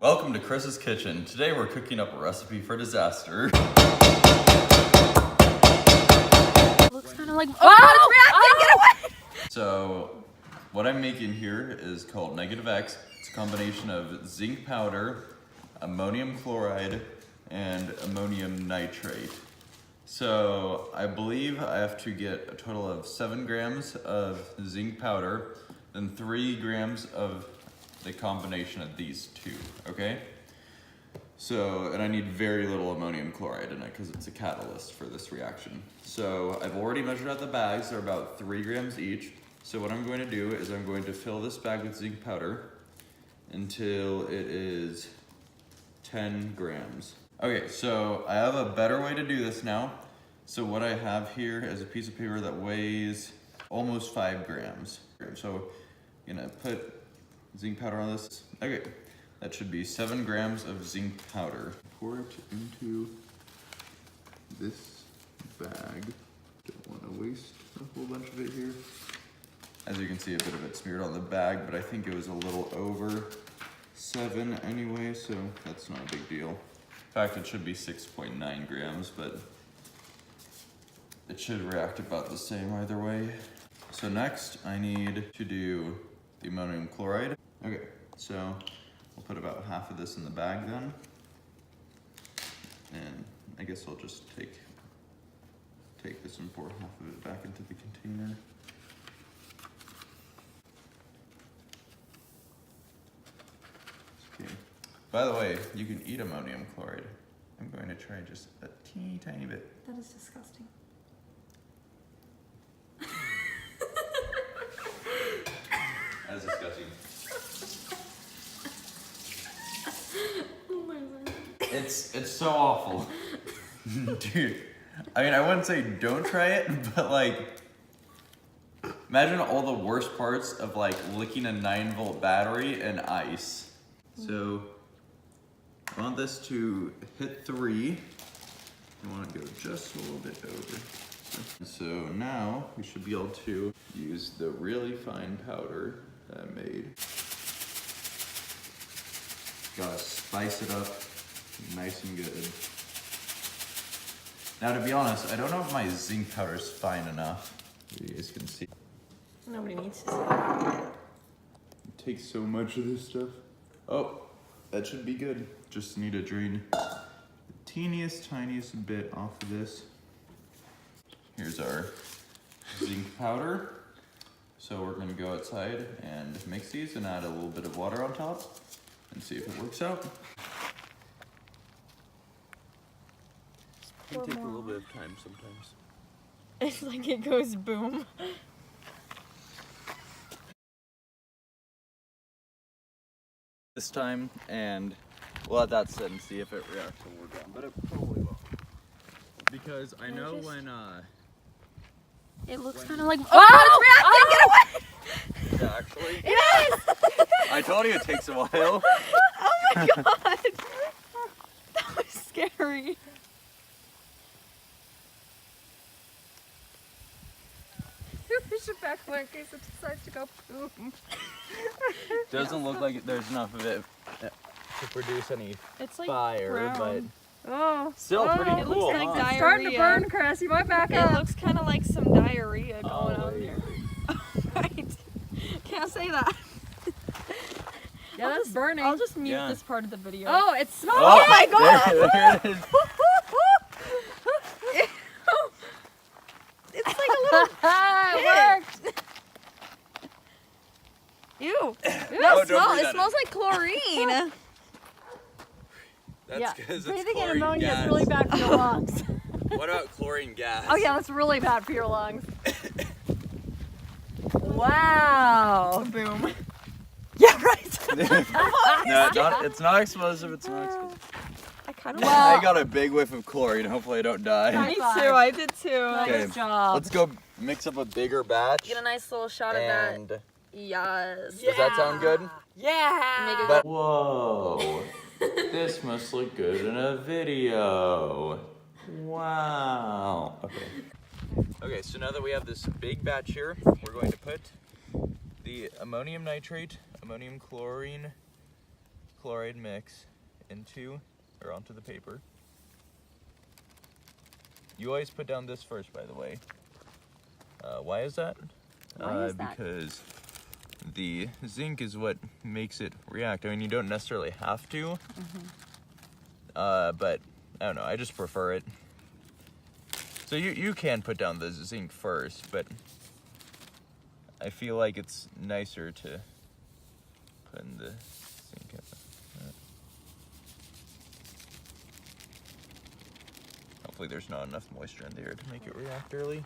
Welcome to Chris's Kitchen. Today we're cooking up a recipe for disaster. Looks kind of like it's reacting. Get away! So, what I'm making here is called Negative X. It's a combination of zinc powder, ammonium chloride, and ammonium nitrate. So, I believe I have to get a total of 7 grams of zinc powder, then 3 grams of the combination of these two, okay? So, and I need very little ammonium chloride in it because it's a catalyst for this reaction. So I've already measured out the bags, they're about 3 grams each. So what I'm going to do is I'm going to fill this bag with zinc powder until it is 10 grams. Okay, so I have a better way to do this now. So what I have here is a piece of paper that weighs almost 5 grams. So I'm gonna put zinc powder on this. Okay, that should be 7 grams of zinc powder. Pour it into this bag. Don't want to waste a whole bunch of it here. As you can see, a bit of it smeared on the bag, but I think it was a little over 7 anyway, so that's not a big deal. In fact, it should be 6.9 grams, but it should react about the same either way. So next, I need to do the ammonium chloride. Okay, so we'll put about half of this in the bag then. And I guess I'll just take this and pour half of it back into the container. Okay. By the way, you can eat ammonium chloride. I'm going to try just a teeny tiny bit. That is disgusting. That's disgusting. Oh my god. It's so awful. Dude, I mean, I wouldn't say don't try it, but like, imagine all the worst parts of like licking a 9-volt battery and ice. So, I want this to hit 3. I want to go just a little bit over. So now we should be able to use the really fine powder that I made. Gotta spice it up nice and good. Now, to be honest, I don't know if my zinc powder is fine enough. You guys can see. Nobody needs to see that. It takes so much of this stuff. Oh, that should be good. Just need to drain the teeniest, tiniest bit off of this. Here's our zinc powder. So we're gonna go outside and mix these and add a little bit of water on top and see if it works out. It can take a little bit of time sometimes. It's like it goes boom. This time, and we'll let that sit and see if it reacts when we're done, but it probably will. Because I know when, It looks kind of like it's reacting. Get away! yeah, actually, It is! I told you it takes a while. Oh my god! That was scary. Push it back one in case it decides to go boom. Doesn't look like there's enough of it to produce any It's like fire, brown. Oh, still pretty It cool. looks like huh? diarrhea. starting to burn, Chris. You might back It up. looks kind of like some diarrhea going on wait. there. Right. Can't say that. Yeah, that's burning. I'll just mute Yeah. this part of the video. Oh, it's smoking. Oh, my god! there it is. It's like a little. It worked. Ew. Oh, That don't smell. breathe It that smells like chlorine. That's Yeah, because breathing it's in chlorine ammonia gas. is really bad for your lungs. What about chlorine gas? Oh yeah, that's really bad for your lungs. Wow. Boom. Yeah, right. No, it's not explosive. It's not explosive. I kind of. Well- I got a big whiff of chlorine. Hopefully, I don't die. Me High too. five. I did too. Okay. Nice job. Let's go mix up a bigger batch. Get a nice little shot of And that. Yes. does that sound good? Yeah. Make it But whoa, this must look good in a video. Wow. Okay, so now that we have this big batch here, we're going to put the ammonium nitrate, ammonium chlorine, chloride mix onto the paper. You always put down this first, by the way. Why is that? Why is that? Because the zinc is what makes it react. I mean, you don't necessarily have to, but I don't know, I just prefer it. So you can put down the zinc first, but I feel like it's nicer to put in the zinc. Hopefully there's not enough moisture in there to make it react early.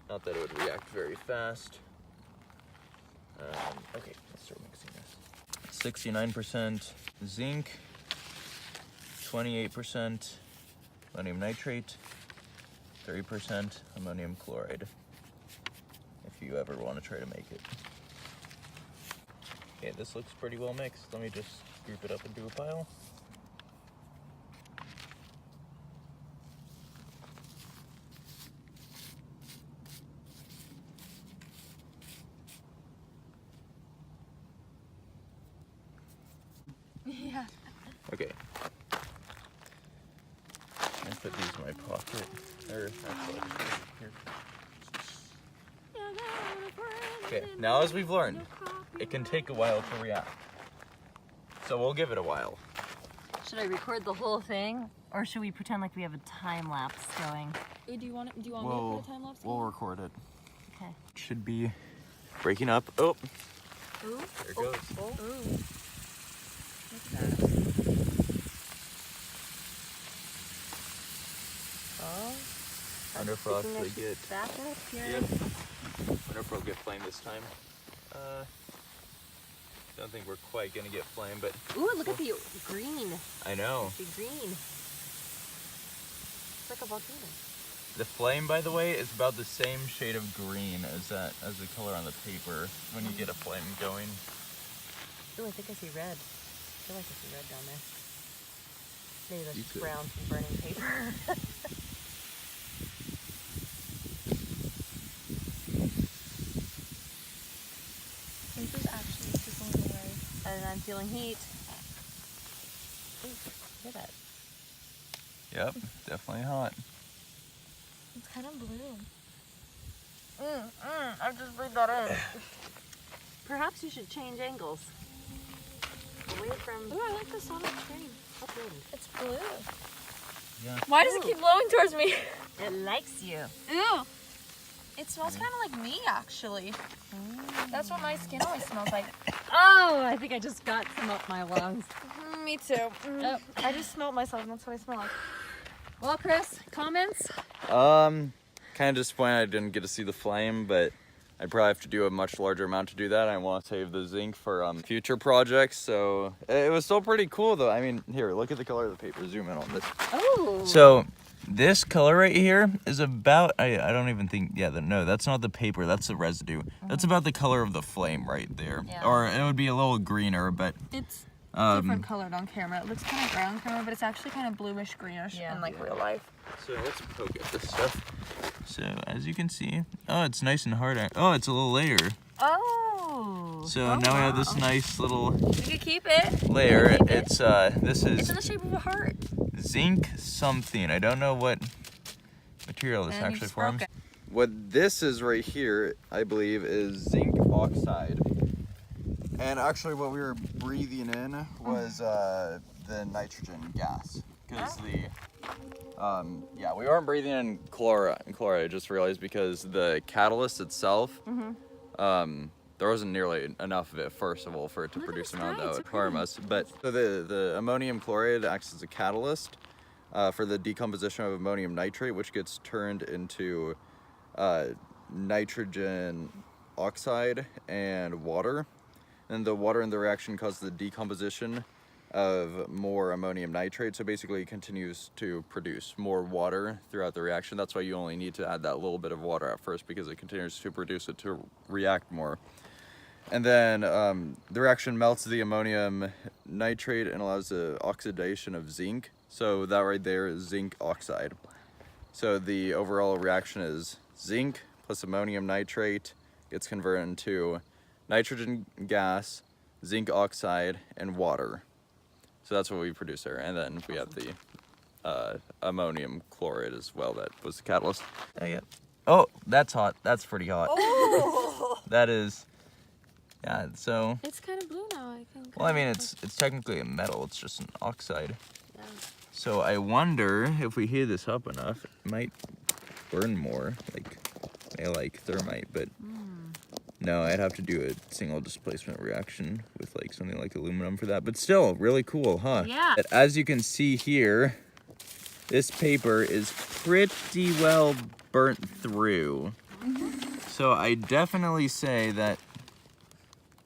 Not that it would react very fast. Okay, let's start mixing this. 69% zinc, 28% ammonium nitrate, 30% ammonium chloride, if you ever want to try to make it. Okay, this looks pretty well mixed. Let me just group it up into a pile. Yeah. Okay. I put these in my pocket. Or actually, here. Okay, now as we've learned, it can take a while to react. So we'll give it a while. Should I record the whole thing? Or should we pretend like we have a time lapse going? Ooh, do you want me to put a time lapse? We'll record it. Okay. Should be breaking up. Oh, Ooh. there it goes. Ooh. Look at that. Oh. Wonder if we'll actually get. Back up here. Yep. Wonder if we'll get flame this time. Don't think we're quite gonna get flame, but Ooh, look at the green. I know. The green. It's like a volcano. The flame, by the way, is about the same shade of green as the color on the paper when you get a flame going. Ooh, I think I see red. I feel like I see red down there. Maybe that's You just could. brown from burning paper. This is actually super away. And I'm feeling heat. Ooh, hear that? Yep, definitely hot. It's kind of blue. I just breathed that in. Perhaps you should change angles. Away from Ooh, I like the sonic train. upwind. It's blue. Yeah. Why does it keep blowing towards me? It likes you. Ooh. It smells kind of like me, actually. That's what my skin always smells like. Oh, I think I just got some up my lungs. Me too. I just smelled myself, and that's what I smell like. Well, Chris, comments? Kind of disappointed I didn't get to see the flame, but I'd probably have to do a much larger amount to do that. I want to save the zinc for future projects, so it was still pretty cool though. I mean, here, look at the color of the paper. Zoom in on this. Oh. So this color right here is about, I don't even think, no, that's not the paper, that's the residue. That's about the color of the flame right there. Yeah. Or it would be a little greener, but It's different colored on camera. It looks kind of brown on camera, but it's actually kind of bluish greenish in like real life. so let's poke at this stuff. So as you can see, oh, it's nice and hard. Oh, it's a little layer. Oh. So now we have this nice little You can keep it. layer. Keep it. It's this It's in is the shape of a heart. zinc something. I don't know what material this And you actually just broke forms. it. What this is right here, I believe, is zinc oxide. And actually what we were breathing in was the nitrogen gas. Because we weren't breathing in chloride, I just realized, because the catalyst itself, there wasn't nearly enough of it, first of all, for it to produce the amount that would harm us. But so the ammonium chloride acts as a catalyst for the decomposition of ammonium nitrate, which gets turned into nitrogen oxide and water. And the water in the reaction causes the decomposition of more ammonium nitrate, so basically it continues to produce more water throughout the reaction. That's why you only need to add that little bit of water at first, because it continues to produce it to react more. And then the reaction melts the ammonium nitrate and allows the oxidation of zinc. So that right there is zinc oxide. So the overall reaction is zinc plus ammonium nitrate gets converted into nitrogen gas, zinc oxide, and water. So that's what we produce there. And then we have the ammonium chloride as well. That was the catalyst. Yeah. Oh, that's hot. That's pretty hot. Oh. That is, yeah, so. It's kind of blue now, I think. Well, I mean, it's technically a metal. It's just an oxide. Yeah. So I wonder if we heat this up enough, it might burn more, like thermite, but no, I'd have to do a single displacement reaction with like something like aluminum for that. But still, really cool, huh? Yeah. But as you can see here, this paper is pretty well burnt through. So I definitely say that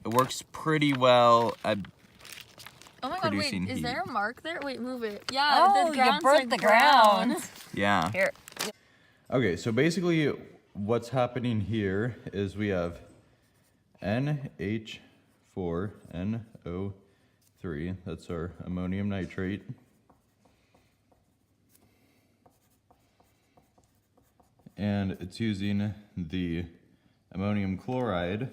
it works pretty well at Oh my god, wait, producing is heat. there a mark there? Wait, move it. Yeah, Oh, the you ground's burnt like the brown. ground. Yeah. Here. Okay, so basically what's happening here is we have NH4NO3, that's our ammonium nitrate. And it's using the ammonium chloride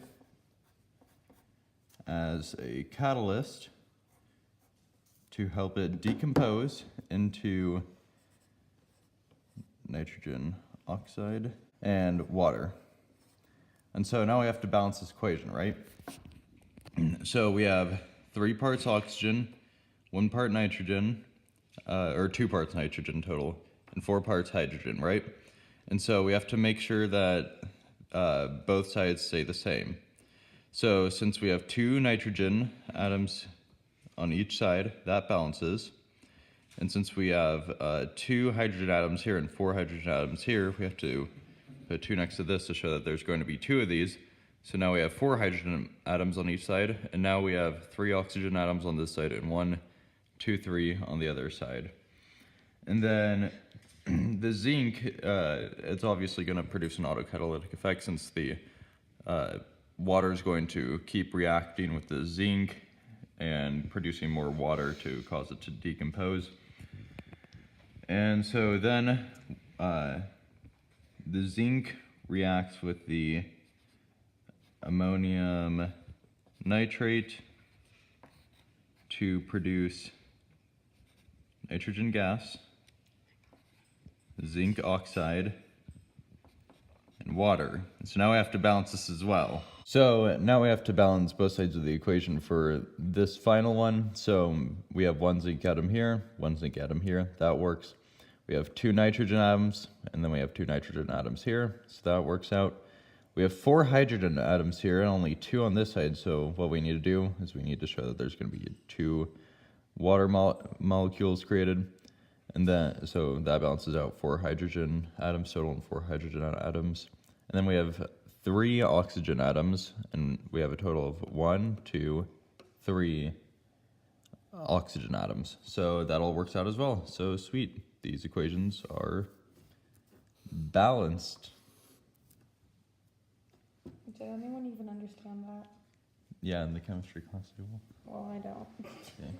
as a catalyst to help it decompose into nitrogen oxide and water. And so now we have to balance this equation, right? So we have 3 parts oxygen, 1 part nitrogen, or 2 parts nitrogen total, and 4 parts hydrogen, right? And so we have to make sure that both sides stay the same. So since we have 2 nitrogen atoms on each side, that balances. And since we have 2 hydrogen atoms here and 4 hydrogen atoms here, we have to put 2 next to this to show that there's going to be 2 of these. So now we have 4 hydrogen atoms on each side, and now we have 3 oxygen atoms on this side and 1, 2, 3 on the other side. And then the zinc, it's obviously going to produce an autocatalytic effect since the water is going to keep reacting with the zinc and producing more water to cause it to decompose. And so then the zinc reacts with the ammonium nitrate to produce nitrogen gas, zinc oxide, and water. So now we have to balance this as well. So now we have to balance both sides of the equation for this final one. So we have 1 zinc atom here, 1 zinc atom here, that works. We have 2 nitrogen atoms, and then we have 2 nitrogen atoms here, so that works out. We have 4 hydrogen atoms here and only 2 on this side, so what we need to do is we need to show that there's going to be 2 water molecules created. And then, so that balances out 4 hydrogen atoms total and 4 hydrogen atoms. And then we have 3 oxygen atoms, and we have a total of 1, 2, 3 oxygen atoms. So that all works out as well. So sweet. These equations are balanced. Did anyone even understand that? Yeah, in the chemistry class too. Well, I don't. Okay.